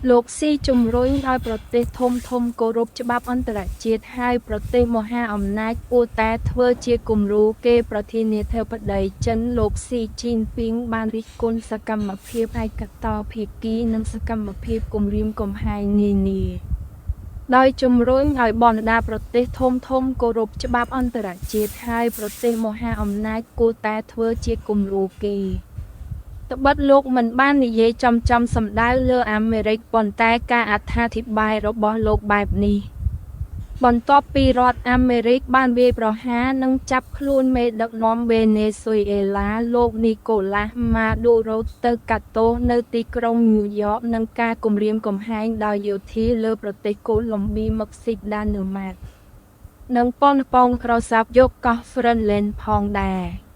លោកស៊ីជំរុញឲ្យប្រទេសធំៗគោរពច្បាប់អន្តរជាតិហើយប្រទេសមហាអំណាចគួរតែធ្វើជាគំរូគេប្រធានាធិបតីចិនលោកស៊ីជីនពីងបានរិះគន់សកម្មភាពឯកតោភាគីនិងសកម្មភាពគំរាមកំហែងនានាដោយជំរុញឲ្យបណ្ដាប្រទេសធំៗគោរពច្បាប់អន្តរជាតិហើយប្រទេសមហាអំណាចគួរតែធ្វើជាគំរូគេត្បិតលោកមិនបាននិយាយចំសំដៅលើអាមេរិកប៉ុន្តែការអត្ថាធិប្បាយរបស់លោកបែបនេះបន្ទាប់ពីរដ្ឋអាមេរិកបានវាយប្រហារនិងចាប់ខ្លួនមេដឹកនាំវេណេស៊ុយអេឡាលោកនីកូឡាស់ម៉ាឌូរ៉ូទៅកាត់ទោសនៅទីក្រុងញូវយ៉កនិងការគំរាមកំហែងដោយយោធាលើប្រទេសកូឡុំប៊ីមិកស៊ីកដាណឺម៉ាកនិងប៉ុនប៉ងក្រសាប់យកកោះហ្វ្រិនឡែនផងដែរ